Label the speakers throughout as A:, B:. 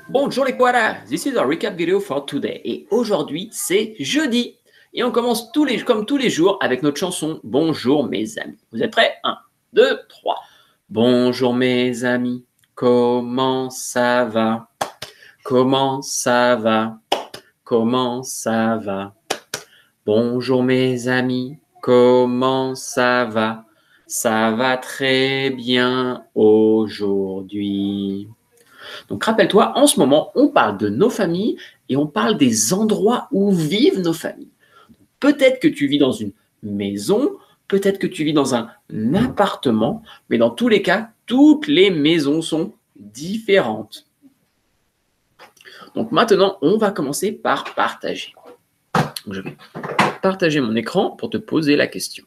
A: Bonjour les koalas, this is our recap video for today. Et aujourd'hui, c'est jeudi. Et on commence comme tous les jours avec notre chanson Bonjour mes amis. Vous êtes prêts? 1, 2, 3. Bonjour mes amis, comment ça va? Comment ça va? Comment ça va? Bonjour mes amis, comment ça va? Ça va très bien aujourd'hui. Donc rappelle-toi, en ce moment, on parle de nos familles et on parle des endroits où vivent nos familles. Peut-être que tu vis dans une maison, peut-être que tu vis dans un appartement, mais dans tous les cas, toutes les maisons sont différentes. Donc maintenant, on va commencer par partager. Donc, je vais partager mon écran pour te poser la question.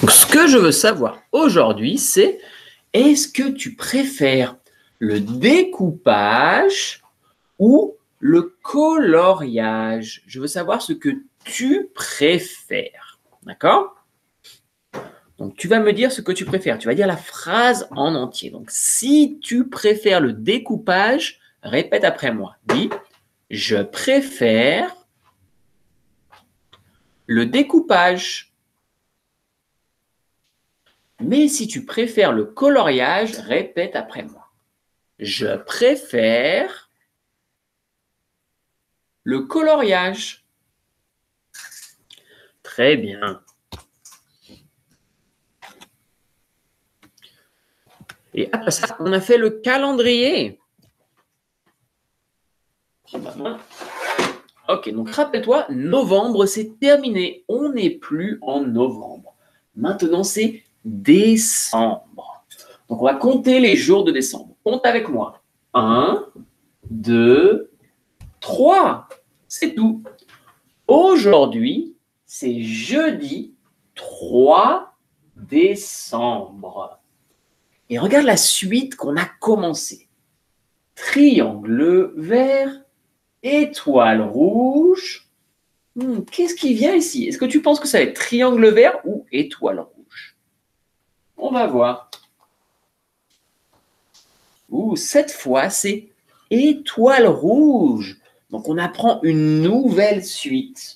A: Donc, ce que je veux savoir aujourd'hui, c'est est-ce que tu préfères le découpage ou le coloriage? Je veux savoir ce que tu préfères. D'accord? Donc, tu vas me dire ce que tu préfères. Tu vas dire la phrase en entier. Donc, si tu préfères le découpage, répète après moi. Dis, je préfère le découpage. Mais si tu préfères le coloriage, répète après moi. Je préfère le coloriage. Très bien. Et après ça, on a fait le calendrier. Ok, donc rappelle-toi, novembre, c'est terminé. On n'est plus en novembre. Maintenant, c'est décembre. Donc, on va compter les jours de décembre. Compte avec moi. 1, 2, 3. C'est tout. Aujourd'hui, c'est jeudi 3 décembre. Et regarde la suite qu'on a commencé. Triangle vert, étoile rouge. Qu'est-ce qui vient ici? Est-ce que tu penses que ça va être triangle vert ou étoile rouge? On va voir. Cette fois, c'est étoile rouge. Donc, on apprend une nouvelle suite.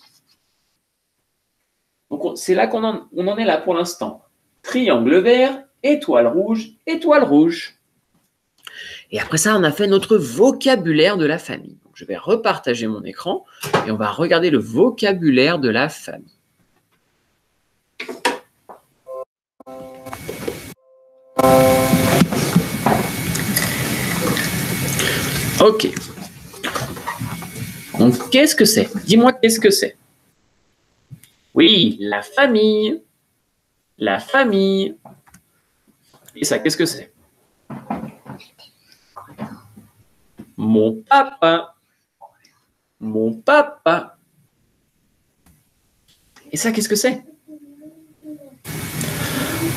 A: Donc, c'est là qu'on en est là pour l'instant. Triangle vert, étoile rouge, étoile rouge. Et après ça, on a fait notre vocabulaire de la famille. Donc, je vais repartager mon écran et on va regarder le vocabulaire de la famille. Ok. Donc, qu'est-ce que c'est? Dis-moi, qu'est-ce que c'est? Oui, la famille. La famille. Et ça, qu'est-ce que c'est? Mon papa. Mon papa. Et ça, qu'est-ce que c'est?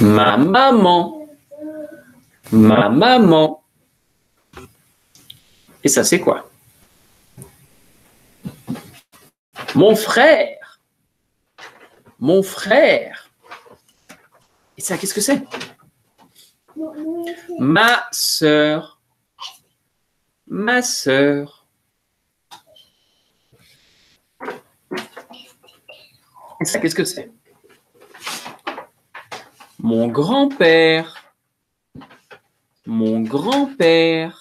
A: Ma maman. Ma maman. Et ça, c'est quoi? Mon frère. Mon frère. Et ça, qu'est-ce que c'est? Ma sœur. Ma sœur. Et ça, qu'est-ce que c'est? Mon grand-père. Mon grand-père.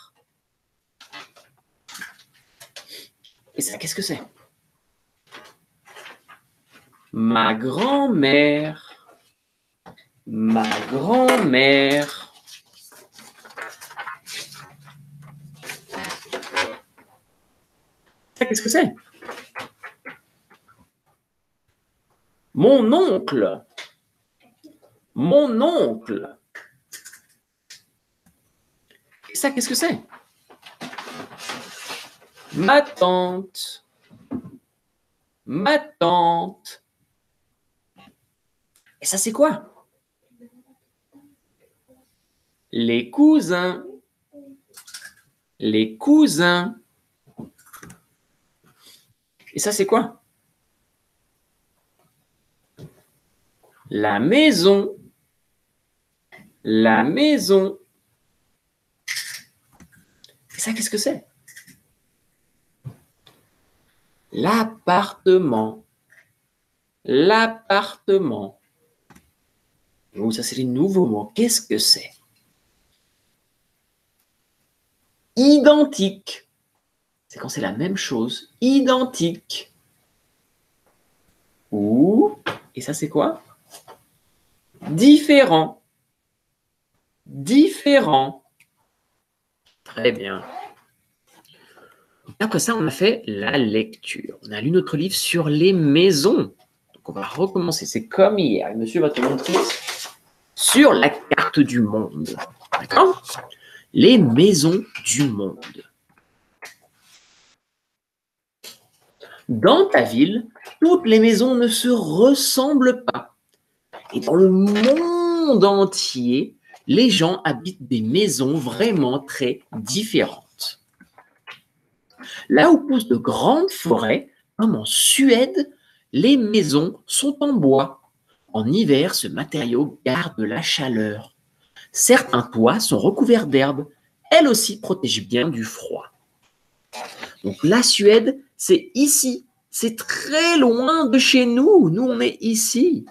A: Et ça, qu'est-ce que c'est? Ma grand-mère. Ma grand-mère. Ça, qu'est-ce que c'est? Mon oncle. Mon oncle. Et ça, qu'est-ce que c'est? Ma tante. Ma tante. Et ça, c'est quoi? Les cousins. Les cousins. Et ça, c'est quoi? La maison. La maison. Et ça, qu'est-ce que c'est? L'appartement. L'appartement. Oh, ça, c'est les nouveaux mots. Qu'est-ce que c'est? Identique. C'est quand c'est la même chose. Identique. Ou, et ça, c'est quoi? Différent. Différent. Très bien. Après ça, on a fait la lecture. On a lu notre livre sur les maisons. Donc, on va recommencer. C'est comme hier. Monsieur va te montrer sur la carte du monde. D'accord? Les maisons du monde. Dans ta ville, toutes les maisons ne se ressemblent pas. Et dans le monde entier, les gens habitent des maisons vraiment très différentes. Là où poussent de grandes forêts, comme en Suède, les maisons sont en bois. En hiver, ce matériau garde la chaleur. Certains toits sont recouverts d'herbe. Elle aussi protège bien du froid. Donc la Suède, c'est ici. C'est très loin de chez nous. Nous, on est ici.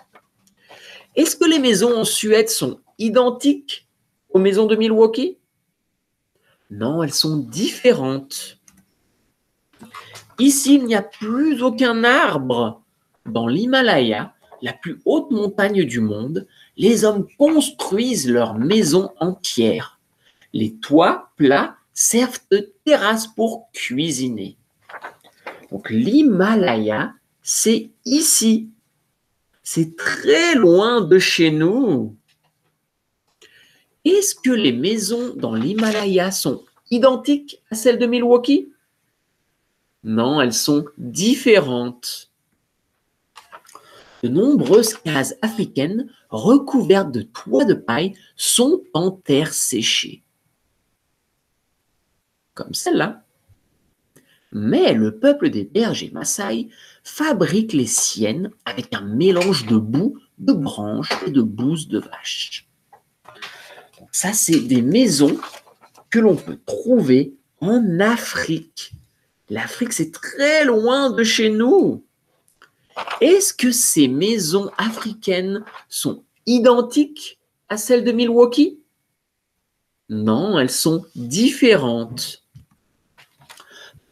A: Est-ce que les maisons en Suède sont identiques aux maisons de Milwaukee? Non, elles sont différentes. Ici, il n'y a plus aucun arbre. Dans l'Himalaya, la plus haute montagne du monde, les hommes construisent leurs maisons entières. Les toits plats servent de terrasse pour cuisiner. Donc l'Himalaya, c'est ici. C'est très loin de chez nous. Est-ce que les maisons dans l'Himalaya sont identiques à celles de Milwaukee? Non, elles sont différentes. De nombreuses cases africaines recouvertes de toits de paille sont en terre séchée. Comme celle-là. Mais le peuple des bergers Maasai fabrique les siennes avec un mélange de boue, de branches et de bouse de vache. Donc ça, c'est des maisons que l'on peut trouver en Afrique. L'Afrique, c'est très loin de chez nous. Est-ce que ces maisons africaines sont identiques à celles de Milwaukee? Non, elles sont différentes.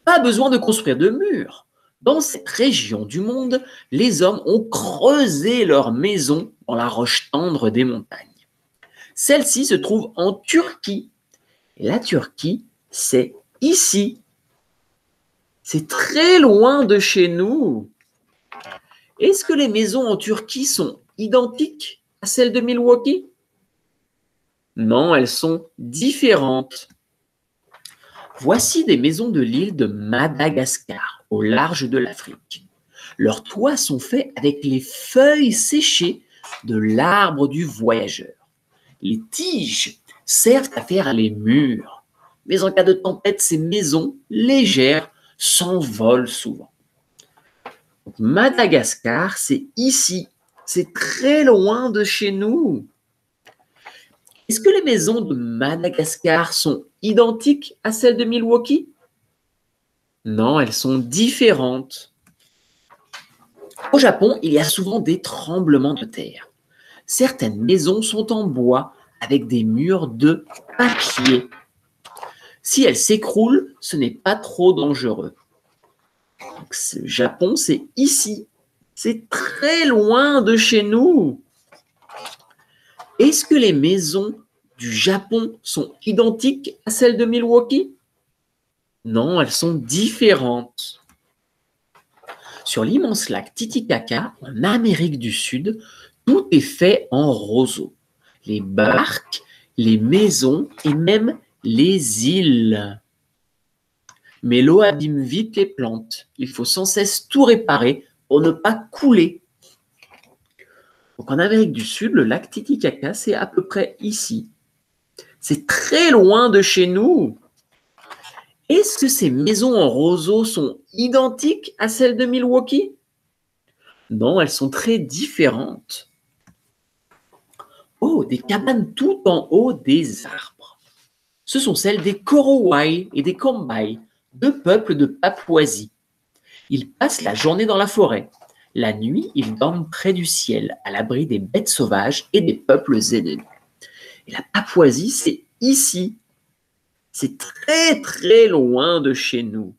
A: Pas besoin de construire de murs. Dans cette région du monde, les hommes ont creusé leurs maisons dans la roche tendre des montagnes. Celle-ci se trouve en Turquie. Et la Turquie, c'est ici. C'est très loin de chez nous. Est-ce que les maisons en Turquie sont identiques à celles de Milwaukee? Non, elles sont différentes. Voici des maisons de l'île de Madagascar, au large de l'Afrique. Leurs toits sont faits avec les feuilles séchées de l'arbre du voyageur. Les tiges servent à faire les murs. Mais en cas de tempête, ces maisons légères s'envolent souvent. Madagascar, c'est ici. C'est très loin de chez nous. Est-ce que les maisons de Madagascar sont identiques à celles de Milwaukee? Non, elles sont différentes. Au Japon, il y a souvent des tremblements de terre. Certaines maisons sont en bois avec des murs de papier. Si elles s'écroulent, ce n'est pas trop dangereux. Donc, le Japon, c'est ici. C'est très loin de chez nous. Est-ce que les maisons du Japon sont identiques à celles de Milwaukee? Non, elles sont différentes. Sur l'immense lac Titicaca, en Amérique du Sud, tout est fait en roseau. Les barques, les maisons et même les îles. Mais l'eau abîme vite les plantes. Il faut sans cesse tout réparer pour ne pas couler. Donc en Amérique du Sud, le lac Titicaca, c'est à peu près ici. C'est très loin de chez nous. Est-ce que ces maisons en roseau sont identiques à celles de Milwaukee? Non, elles sont très différentes. Oh, des cabanes tout en haut des arbres. Ce sont celles des Korowai et des Kambai, deux peuples de Papouasie. Ils passent la journée dans la forêt. La nuit, ils dorment près du ciel, à l'abri des bêtes sauvages et des peuples ennemis. Et la Papouasie, c'est ici. C'est très très loin de chez nous.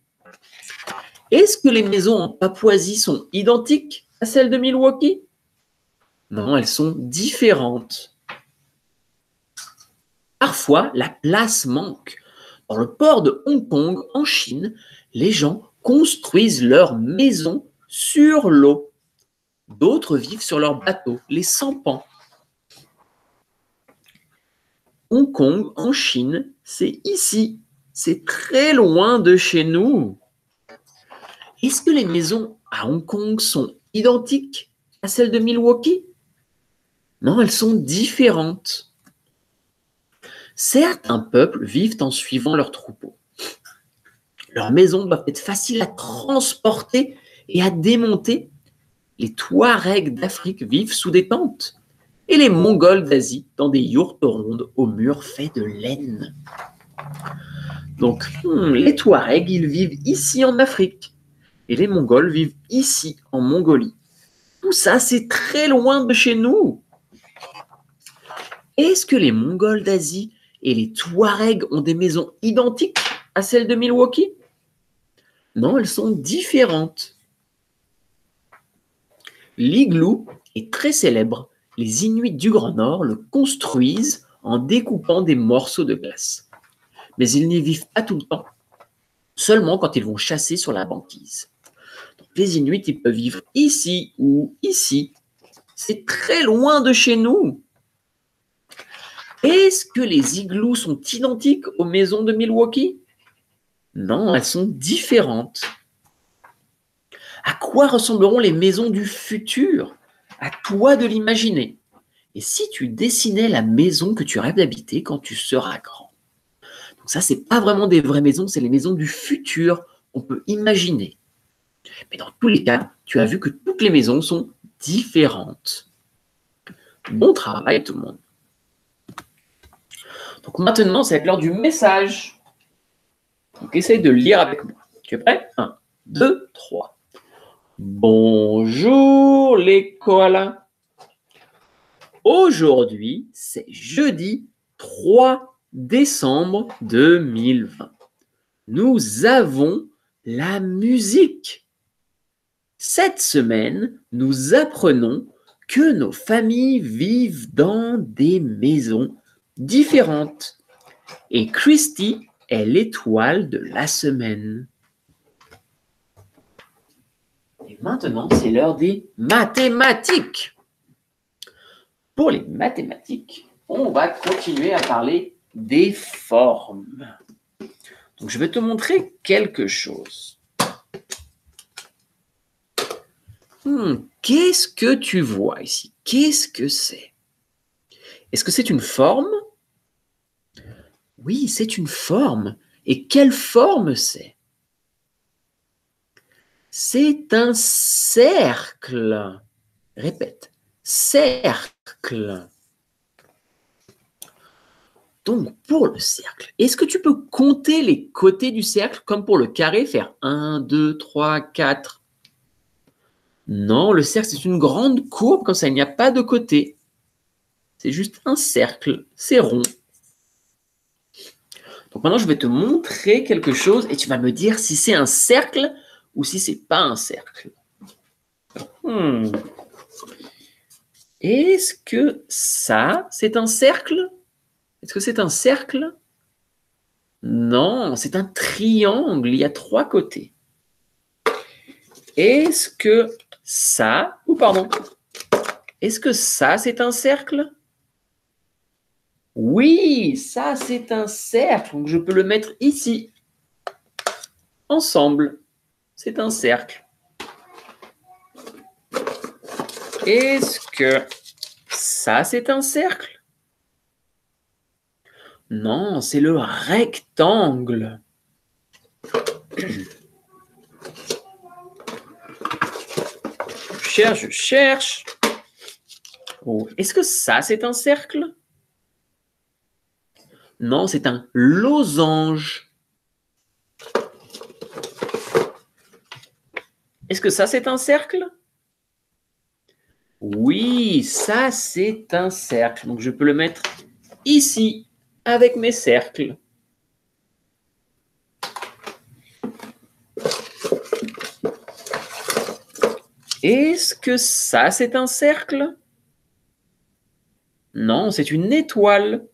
A: Est-ce que les maisons en Papouasie sont identiques à celles de Milwaukee? Non, elles sont différentes. Parfois, la place manque. Dans le port de Hong Kong, en Chine, les gens construisent leurs maisons sur l'eau. D'autres vivent sur leurs bateaux, les sampans. Hong Kong, en Chine, c'est ici. C'est très loin de chez nous. Est-ce que les maisons à Hong Kong sont identiques à celles de Milwaukee? Non, elles sont différentes. Certains peuples vivent en suivant leurs troupeaux. Leurs maisons doivent être faciles à transporter et à démonter. Les Touaregs d'Afrique vivent sous des tentes et les Mongols d'Asie dans des yourtes rondes aux murs faits de laine. Donc, les Touaregs, ils vivent ici en Afrique et les Mongols vivent ici en Mongolie. Tout ça, c'est très loin de chez nous. Est-ce que les Mongols d'Asie et les Touaregs ont des maisons identiques à celles de Milwaukee? Non, elles sont différentes. L'igloo est très célèbre. Les Inuits du Grand Nord le construisent en découpant des morceaux de glace. Mais ils n'y vivent pas tout le temps, seulement quand ils vont chasser sur la banquise. Donc, les Inuits, ils peuvent vivre ici ou ici. C'est très loin de chez nous. Est-ce que les igloos sont identiques aux maisons de Milwaukee? Non, elles sont différentes. À quoi ressembleront les maisons du futur? À toi de l'imaginer. Et si tu dessinais la maison que tu rêves d'habiter quand tu seras grand? Donc ça, c'est pas vraiment des vraies maisons, c'est les maisons du futur qu'on peut imaginer. Mais dans tous les cas, tu as vu que toutes les maisons sont différentes. Bon travail tout le monde. Donc maintenant, ça va être l'heure du message. Donc essaye de le lire avec moi. Tu es prêt? 1, 2, 3. Bonjour les koalas. Aujourd'hui, c'est jeudi 3 décembre 2020. Nous avons la musique. Cette semaine, nous apprenons que nos familles vivent dans des maisons différentes. Et Christy est l'étoile de la semaine. Et maintenant, c'est l'heure des mathématiques. Pour les mathématiques, on va continuer à parler des formes. Donc, je vais te montrer quelque chose. Qu'est-ce que tu vois ici? Qu'est-ce que c'est? Est-ce que c'est une forme? Oui, c'est une forme. Et quelle forme c'est? C'est un cercle. Répète, cercle. Donc, pour le cercle, est-ce que tu peux compter les côtés du cercle comme pour le carré, faire 1, 2, 3, 4? Non, le cercle, c'est une grande courbe, comme ça, il n'y a pas de côté. C'est juste un cercle, c'est rond. Donc maintenant, je vais te montrer quelque chose et tu vas me dire si c'est un cercle ou si c'est pas un cercle. Est-ce que ça, c'est un cercle? Est-ce que c'est un cercle? Non, c'est un triangle, il y a 3 côtés. Est-ce que ça, est-ce que ça, c'est un cercle? Oui, ça, c'est un cercle, donc je peux le mettre ici. Ensemble, c'est un cercle. Est-ce que ça, c'est un cercle? Non, c'est le rectangle. Je cherche. Oh, est-ce que ça, c'est un cercle? Non, c'est un losange. Est-ce que ça, c'est un cercle? Oui, ça, c'est un cercle. Donc, je peux le mettre ici, avec mes cercles. Est-ce que ça, c'est un cercle? Non, c'est une étoile.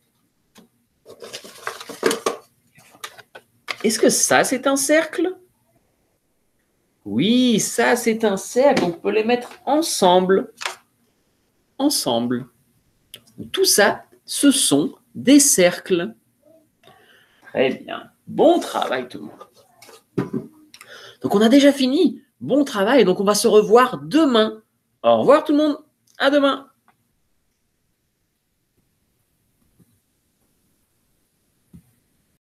A: Est-ce que ça, c'est un cercle? Oui, ça, c'est un cercle. On peut les mettre ensemble. Ensemble. Tout ça, ce sont des cercles. Très bien. Bon travail, tout le monde. Donc, on a déjà fini. Bon travail. Donc, on va se revoir demain. Au revoir, tout le monde. À demain.